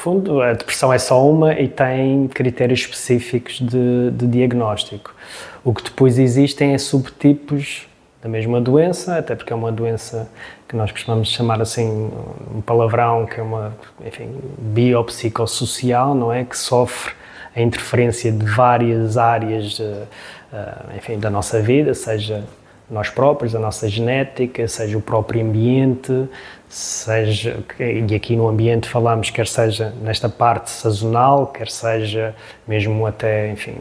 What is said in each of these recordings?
fundo, a depressão é só uma e tem critérios específicos de diagnóstico. O que depois existem é subtipos da mesma doença, até porque é uma doença que nós costumamos chamar assim, um palavrão, que é uma, enfim, biopsicossocial, não é? Que sofre a interferência de várias áreas, enfim, da nossa vida, seja nós próprios, a nossa genética, seja o próprio ambiente, seja, e aqui no ambiente falamos, quer seja nesta parte sazonal, quer seja mesmo até, enfim,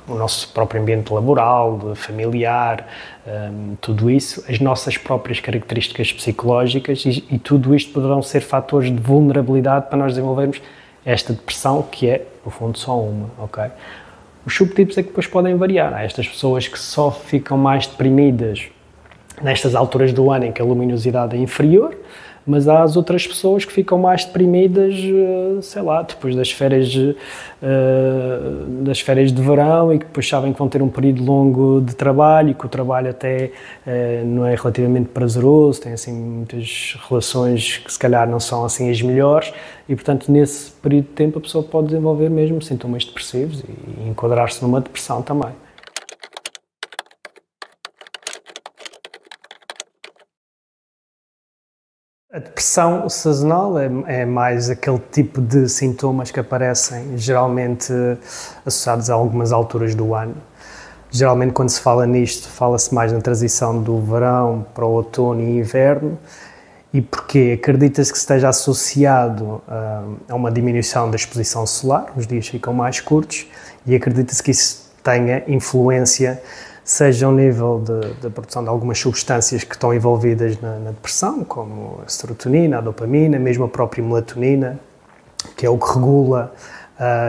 o nosso próprio ambiente laboral, familiar, tudo isso, as nossas próprias características psicológicas e tudo isto poderão ser fatores de vulnerabilidade para nós desenvolvermos esta depressão, que é, no fundo, só uma, ok? Os subtipos é que depois podem variar. Há estas pessoas que só ficam mais deprimidas nestas alturas do ano em que a luminosidade é inferior, mas há as outras pessoas que ficam mais deprimidas, sei lá, depois das férias de verão e que depois sabem que vão ter um período longo de trabalho e que o trabalho até não é relativamente prazeroso, tem assim muitas relações que se calhar não são assim as melhores e, portanto, nesse período de tempo a pessoa pode desenvolver mesmo sintomas depressivos e enquadrar-se numa depressão também. A depressão sazonal é mais aquele tipo de sintomas que aparecem geralmente associados a algumas alturas do ano. Geralmente quando se fala nisto, fala-se mais na transição do verão para o outono e inverno. E porquê? Acredita-se que esteja associado a uma diminuição da exposição solar, os dias ficam mais curtos, e acredita-se que isso tenha influência seja ao nível da produção de algumas substâncias que estão envolvidas na depressão, como a serotonina, a dopamina, mesmo a própria melatonina, que é o que regula,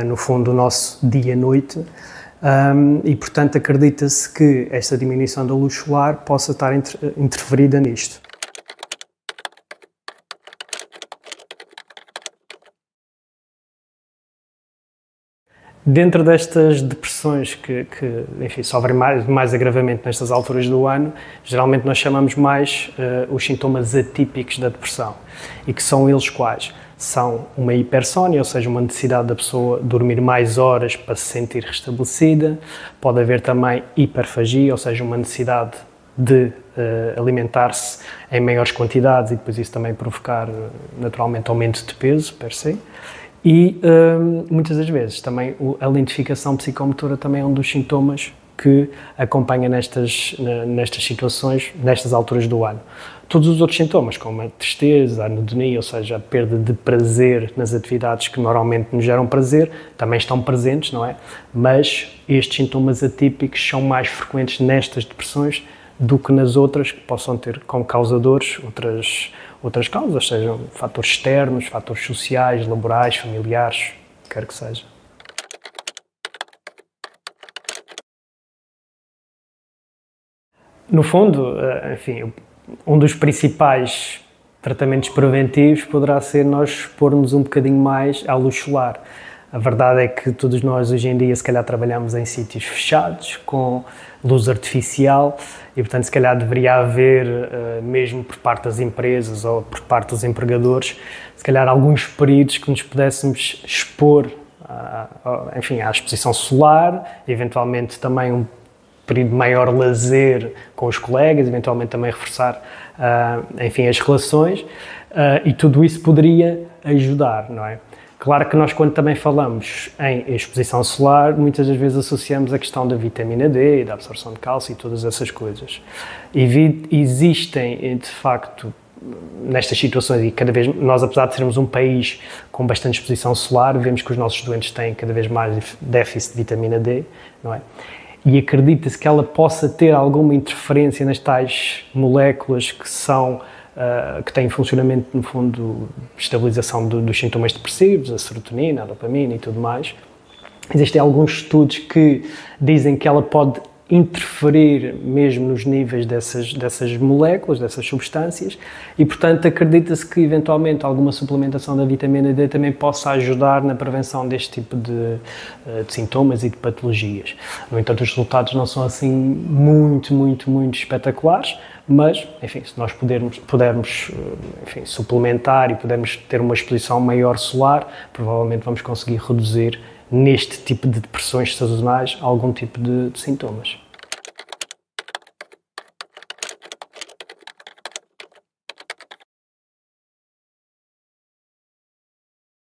no fundo, o nosso dia-noite. E, portanto, acredita-se que esta diminuição da luz solar possa estar interferida nisto. Dentro destas depressões que enfim, sofrem mais agravamento nestas alturas do ano, geralmente nós chamamos mais os sintomas atípicos da depressão. E que são eles quais? São uma hipersónia, ou seja, uma necessidade da pessoa dormir mais horas para se sentir restabelecida. Pode haver também hiperfagia, ou seja, uma necessidade de alimentar-se em maiores quantidades e depois isso também provocar, naturalmente, aumento de peso, per se. E muitas das vezes também a lentificação psicomotora também é um dos sintomas que acompanha nestas situações, nestas alturas do ano. Todos os outros sintomas, como a tristeza, a anedonia, ou seja, a perda de prazer nas atividades que normalmente nos geram prazer, também estão presentes, não é? Mas estes sintomas atípicos são mais frequentes nestas depressões do que nas outras, que possam ter como causadores outras causas, sejam fatores externos, fatores sociais, laborais, familiares, quer que seja. No fundo, enfim, um dos principais tratamentos preventivos poderá ser nós expormos um bocadinho mais à luz solar. A verdade é que todos nós hoje em dia se calhar trabalhamos em sítios fechados, com luz artificial e, portanto, se calhar deveria haver, mesmo por parte das empresas ou por parte dos empregadores, se calhar alguns períodos que nos pudéssemos expor, enfim, à exposição solar, eventualmente também um período de maior lazer com os colegas, eventualmente também reforçar, enfim, as relações, e tudo isso poderia ajudar, não é? Claro que nós, quando também falamos em exposição solar, muitas das vezes associamos a questão da vitamina D, da absorção de cálcio e todas essas coisas. E existem, de facto, nestas situações, e cada vez, nós apesar de sermos um país com bastante exposição solar, vemos que os nossos doentes têm cada vez mais déficit de vitamina D, não é? E acredita-se que ela possa ter alguma interferência nas tais moléculas que são que têm funcionamento, no fundo, de estabilização dos sintomas depressivos, a serotonina, a dopamina e tudo mais. Existem alguns estudos que dizem que ela pode interferir mesmo nos níveis dessas moléculas, dessas substâncias, e portanto acredita-se que eventualmente alguma suplementação da vitamina D também possa ajudar na prevenção deste tipo de sintomas e de patologias. No entanto, os resultados não são assim muito espetaculares, mas, enfim, se nós pudermos enfim, suplementar e pudermos ter uma exposição maior solar, provavelmente vamos conseguir reduzir neste tipo de depressões sazonais algum tipo de sintomas.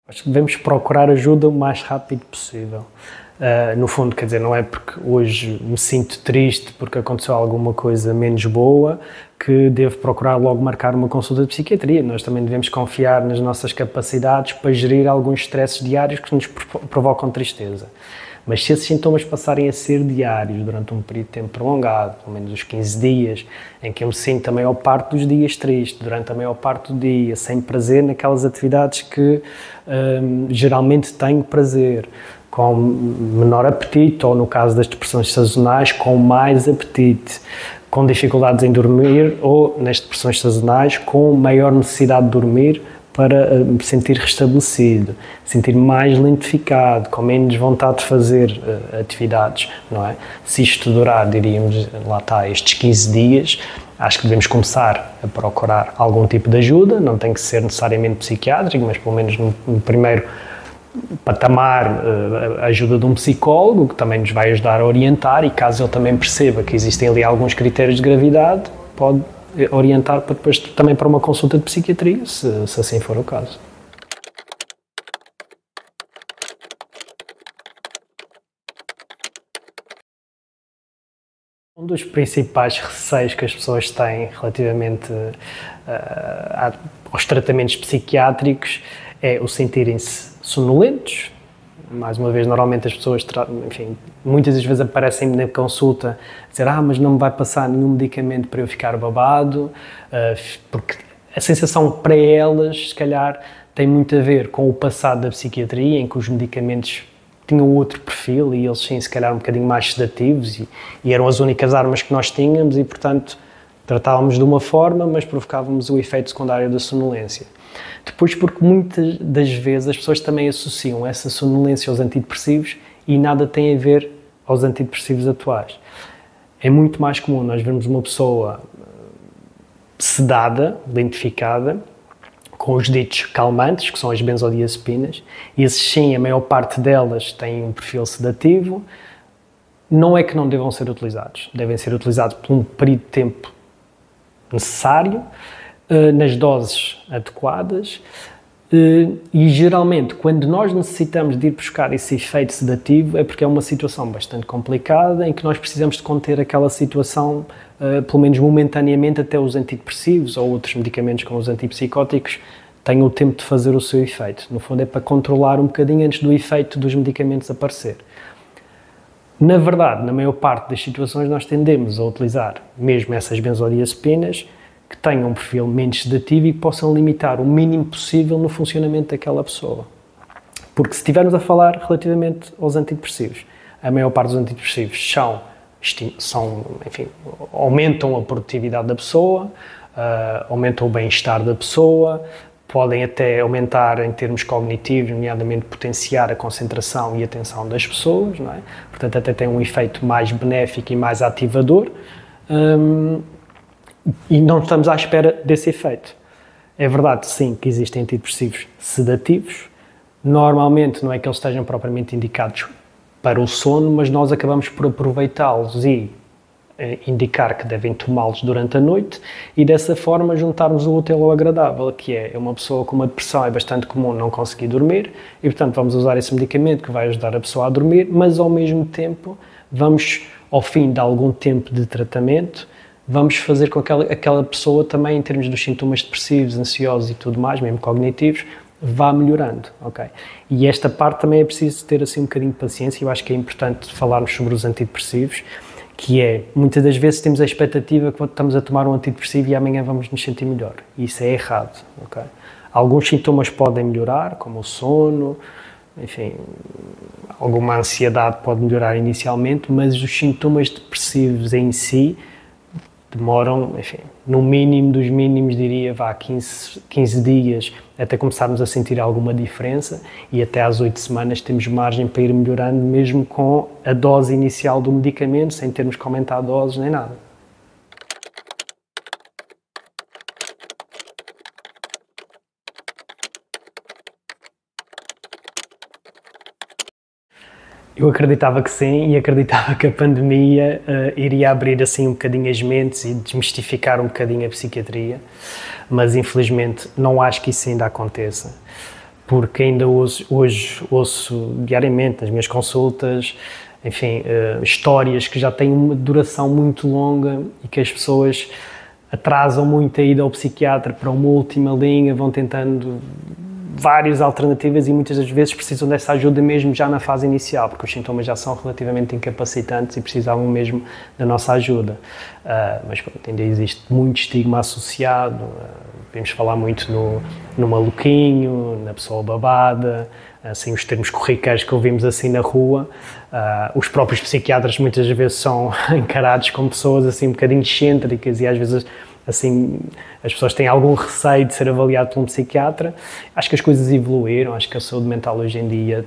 Acho que devemos procurar ajuda o mais rápido possível. No fundo, quer dizer, não é porque hoje me sinto triste porque aconteceu alguma coisa menos boa que devo procurar logo marcar uma consulta de psiquiatria. Nós também devemos confiar nas nossas capacidades para gerir alguns stresses diários que nos provocam tristeza. Mas se esses sintomas passarem a ser diários durante um período de tempo prolongado, pelo menos os 15 dias, em que eu me sinto a maior parte dos dias triste, durante a maior parte do dia, sem prazer naquelas atividades que geralmente tenho prazer, com menor apetite, ou no caso das depressões sazonais, com mais apetite, com dificuldades em dormir, ou nas depressões sazonais, com maior necessidade de dormir para me sentir restabelecido, sentir mais lentificado, com menos vontade de fazer atividades, não é? Se isto durar, diríamos, lá está, estes 15 dias, acho que devemos começar a procurar algum tipo de ajuda, não tem que ser necessariamente psiquiátrico, mas pelo menos no primeiro patamar, a ajuda de um psicólogo, que também nos vai ajudar a orientar, e caso ele também perceba que existem ali alguns critérios de gravidade, pode orientar para depois também para uma consulta de psiquiatria, se assim for o caso. Um dos principais receios que as pessoas têm relativamente aos tratamentos psiquiátricos é o sentirem-se sonolentos. Mais uma vez, normalmente as pessoas, enfim, muitas das vezes aparecem na consulta a dizer mas não me vai passar nenhum medicamento para eu ficar babado, porque a sensação para elas, se calhar, tem muito a ver com o passado da psiquiatria, em que os medicamentos tinham outro perfil e eles, sim, se calhar um bocadinho mais sedativos e eram as únicas armas que nós tínhamos e, portanto, tratávamos de uma forma, mas provocávamos o efeito secundário da sonolência. Depois, porque muitas das vezes as pessoas também associam essa sonolência aos antidepressivos e nada tem a ver aos antidepressivos atuais. É muito mais comum nós vermos uma pessoa sedada, lentificada, com os ditos calmantes, que são as benzodiazepinas, e esses sim, a maior parte delas têm um perfil sedativo. Não é que não devam ser utilizados, devem ser utilizados por um período de tempo necessário, nas doses adequadas, e geralmente quando nós necessitamos de ir buscar esse efeito sedativo é porque é uma situação bastante complicada em que nós precisamos de conter aquela situação, pelo menos momentaneamente, até os antidepressivos ou outros medicamentos como os antipsicóticos tenham o tempo de fazer o seu efeito. No fundo é para controlar um bocadinho antes do efeito dos medicamentos aparecer. Na verdade, na maior parte das situações nós tendemos a utilizar mesmo essas benzodiazepinas que tenham um perfil menos sedativo e que possam limitar o mínimo possível no funcionamento daquela pessoa. Porque se estivermos a falar relativamente aos antidepressivos, a maior parte dos antidepressivos enfim, aumentam a produtividade da pessoa, aumentam o bem-estar da pessoa, podem até aumentar em termos cognitivos, nomeadamente potenciar a concentração e a atenção das pessoas, não é? Portanto, até tem um efeito mais benéfico e mais ativador. E não estamos à espera desse efeito. É verdade, sim, que existem antidepressivos sedativos. Normalmente não é que eles estejam propriamente indicados para o sono, mas nós acabamos por aproveitá-los e indicar que devem tomá-los durante a noite e dessa forma juntarmos o útil ao agradável, que é uma pessoa com uma depressão, é bastante comum não conseguir dormir e, portanto, vamos usar esse medicamento que vai ajudar a pessoa a dormir, mas ao mesmo tempo vamos, ao fim de algum tempo de tratamento, vamos fazer com que aquela pessoa também, em termos dos sintomas depressivos, ansiosos e tudo mais, mesmo cognitivos, vá melhorando, ok? E esta parte também é preciso ter assim um bocadinho de paciência. Eu acho que é importante falarmos sobre os antidepressivos, que é, muitas das vezes temos a expectativa que estamos a tomar um antidepressivo e amanhã vamos nos sentir melhor. E isso é errado, ok? Alguns sintomas podem melhorar, como o sono, enfim, alguma ansiedade pode melhorar inicialmente, mas os sintomas depressivos em si demoram, enfim, no mínimo dos mínimos, diria, 15 dias até começarmos a sentir alguma diferença, e até às 8 semanas temos margem para ir melhorando, mesmo com a dose inicial do medicamento, sem termos que aumentar doses nem nada. Eu acreditava que sim, e acreditava que a pandemia iria abrir assim um bocadinho as mentes e desmistificar um bocadinho a psiquiatria, mas infelizmente não acho que isso ainda aconteça, porque ainda hoje ouço diariamente nas minhas consultas, enfim, histórias que já têm uma duração muito longa e que as pessoas atrasam muito a ida ao psiquiatra para uma última linha, vão tentando várias alternativas e muitas das vezes precisam dessa ajuda mesmo já na fase inicial, porque os sintomas já são relativamente incapacitantes e precisavam mesmo da nossa ajuda. Mas pronto, ainda existe muito estigma associado, podemos falar muito no maluquinho, na pessoa babada, assim, os termos corriqueiros que ouvimos assim na rua. Os próprios psiquiatras muitas vezes são encarados como pessoas assim um bocadinho excêntricas e às vezes assim, as pessoas têm algum receio de ser avaliado por um psiquiatra. Acho que as coisas evoluíram, acho que a saúde mental hoje em dia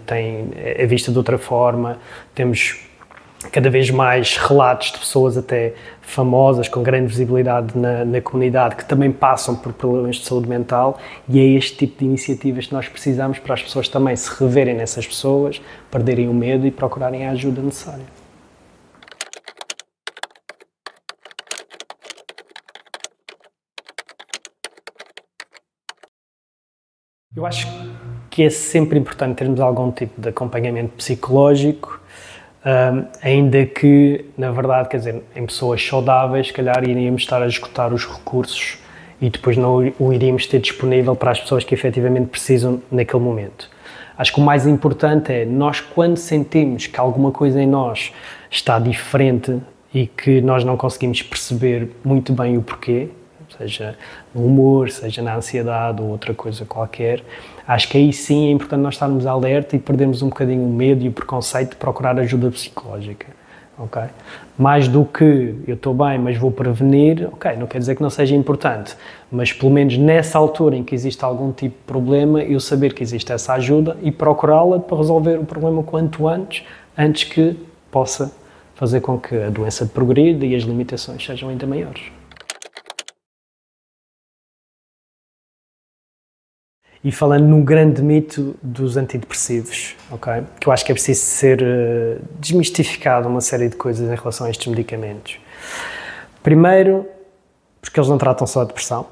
é vista de outra forma, temos cada vez mais relatos de pessoas até famosas, com grande visibilidade na comunidade, que também passam por problemas de saúde mental, e é este tipo de iniciativas que nós precisamos para as pessoas também se reverem nessas pessoas, perderem o medo e procurarem a ajuda necessária. Eu acho que é sempre importante termos algum tipo de acompanhamento psicológico, ainda que, na verdade, quer dizer, em pessoas saudáveis, se calhar iríamos estar a esgotar os recursos e depois não o iríamos ter disponível para as pessoas que efetivamente precisam naquele momento. Acho que o mais importante é nós, quando sentimos que alguma coisa em nós está diferente e que nós não conseguimos perceber muito bem o porquê, seja no humor, seja na ansiedade ou outra coisa qualquer, acho que aí sim é importante nós estarmos alerta e perdermos um bocadinho o medo e o preconceito de procurar ajuda psicológica, ok? Mais do que eu estou bem, mas vou prevenir, ok, não quer dizer que não seja importante, mas pelo menos nessa altura em que existe algum tipo de problema, eu saber que existe essa ajuda e procurá-la para resolver o problema quanto antes que possa fazer com que a doença progrida e as limitações sejam ainda maiores. E falando num grande mito dos antidepressivos, okay? Que eu acho que é preciso ser desmistificado uma série de coisas em relação a estes medicamentos. Primeiro, porque eles não tratam só a depressão.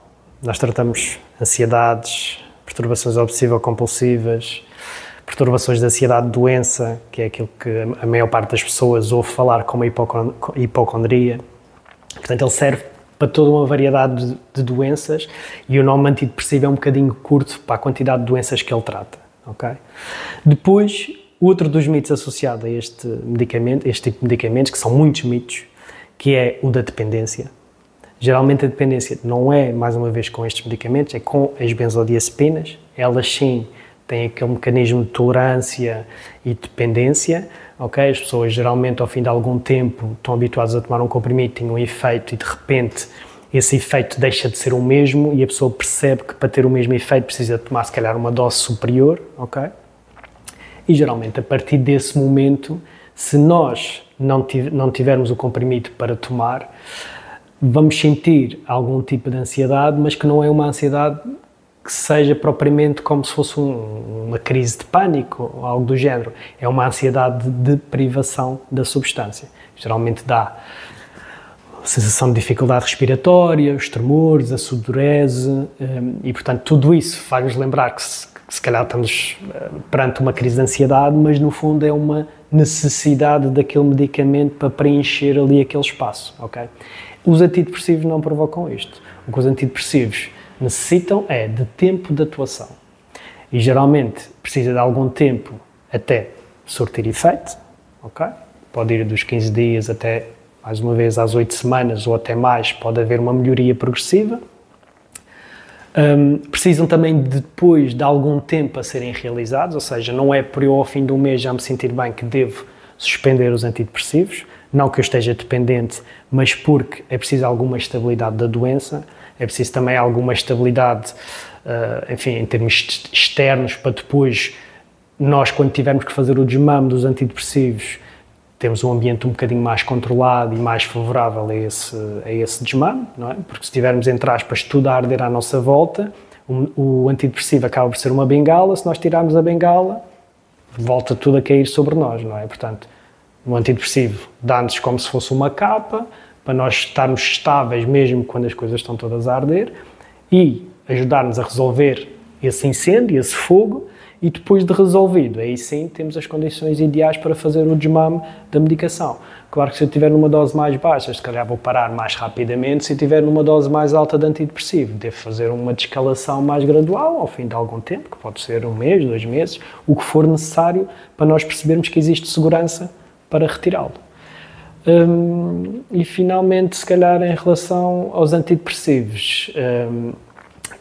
Nós tratamos ansiedades, perturbações obsessivo-compulsivas, perturbações de ansiedade de doença, que é aquilo que a maior parte das pessoas ouve falar como hipocondria. Portanto, ele serve para toda uma variedade de doenças, e o nome antidepressivo é um bocadinho curto para a quantidade de doenças que ele trata, ok? Depois, outro dos mitos associado a este tipo de medicamentos, que são muitos mitos, que é o da dependência. Geralmente a dependência não é, mais uma vez, com estes medicamentos, é com as benzodiazepinas. Elas sim têm aquele mecanismo de tolerância e dependência, ok? As pessoas geralmente ao fim de algum tempo estão habituadas a tomar um comprimido, têm um efeito e de repente esse efeito deixa de ser o mesmo e a pessoa percebe que para ter o mesmo efeito precisa tomar se calhar uma dose superior, ok? E geralmente a partir desse momento, se nós não tivermos o comprimido para tomar, vamos sentir algum tipo de ansiedade, mas que não é uma ansiedade que seja propriamente como se fosse uma crise de pânico ou algo do género. É uma ansiedade de privação da substância. Geralmente dá a sensação de dificuldade respiratória, os tremores, a sudorese e, portanto, tudo isso faz-nos lembrar que se calhar estamos perante uma crise de ansiedade, mas no fundo é uma necessidade daquele medicamento para preencher ali aquele espaço, ok? Os antidepressivos não provocam isto. O que os antidepressivos necessitam é de tempo de atuação e geralmente precisa de algum tempo até surtir efeito, ok? Pode ir dos 15 dias até, mais uma vez, às 8 semanas ou até mais, pode haver uma melhoria progressiva. Precisam também depois de algum tempo a serem realizados, ou seja, não é por eu ao fim do mês já me sentir bem que devo suspender os antidepressivos, não que eu esteja dependente, mas porque é preciso alguma estabilidade da doença, é preciso também alguma estabilidade, enfim, em termos externos, para depois nós, quando tivermos que fazer o desmame dos antidepressivos, temos um ambiente um bocadinho mais controlado e mais favorável a esse desmame, não é? Porque se tivermos, entre aspas, tudo a arder à nossa volta, o antidepressivo acaba por ser uma bengala, se nós tirarmos a bengala, volta tudo a cair sobre nós, não é? Portanto, o antidepressivo dá-nos como se fosse uma capa, para nós estarmos estáveis mesmo quando as coisas estão todas a arder, e ajudar-nos a resolver esse incêndio, esse fogo, e depois de resolvido, aí sim temos as condições ideais para fazer o desmame da medicação. Claro que se eu estiver numa dose mais baixa, se calhar vou parar mais rapidamente, se eu estiver numa dose mais alta de antidepressivo, devo fazer uma descalação mais gradual ao fim de algum tempo, que pode ser 1 mês, 2 meses, o que for necessário para nós percebermos que existe segurança para retirá-lo. E finalmente, se calhar em relação aos antidepressivos,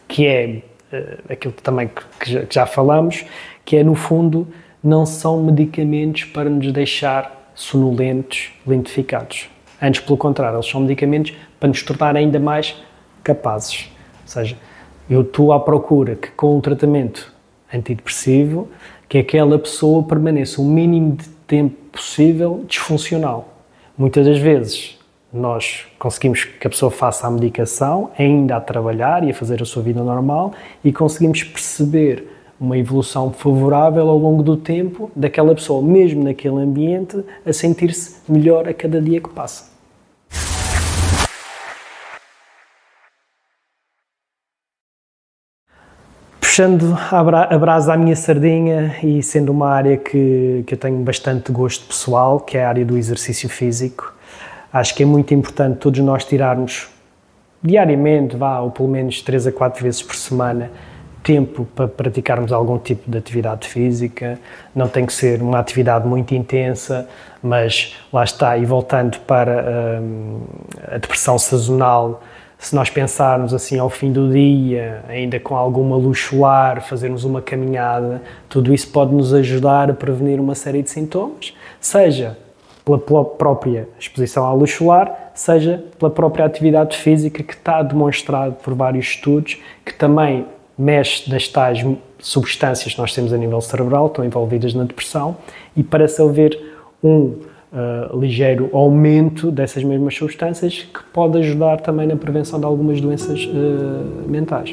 que é aquilo também que já falamos, que é, no fundo, não são medicamentos para nos deixar sonolentos, lentificados. Antes, pelo contrário, eles são medicamentos para nos tornar ainda mais capazes. Ou seja, eu estou à procura que com o tratamento antidepressivo, que aquela pessoa permaneça o mínimo de tempo possível disfuncional. Muitas das vezes, nós conseguimos que a pessoa faça a medicação, ainda a trabalhar e a fazer a sua vida normal, e conseguimos perceber uma evolução favorável ao longo do tempo daquela pessoa, mesmo naquele ambiente, a sentir-se melhor a cada dia que passa. Puxando a brasa à minha sardinha e sendo uma área que eu tenho bastante gosto pessoal, que é a área do exercício físico, acho que é muito importante todos nós tirarmos diariamente, ou pelo menos 3 a 4 vezes por semana, tempo para praticarmos algum tipo de atividade física. Não tem que ser uma atividade muito intensa, mas lá está, e voltando para a depressão sazonal, se nós pensarmos assim ao fim do dia, ainda com alguma luz solar, fazermos uma caminhada, tudo isso pode nos ajudar a prevenir uma série de sintomas, seja pela própria exposição à luz solar, seja pela própria atividade física, que está demonstrado por vários estudos, que também mexe nas tais substâncias que nós temos a nível cerebral, estão envolvidas na depressão, e parece haver um ligeiro aumento dessas mesmas substâncias, que pode ajudar também na prevenção de algumas doenças mentais.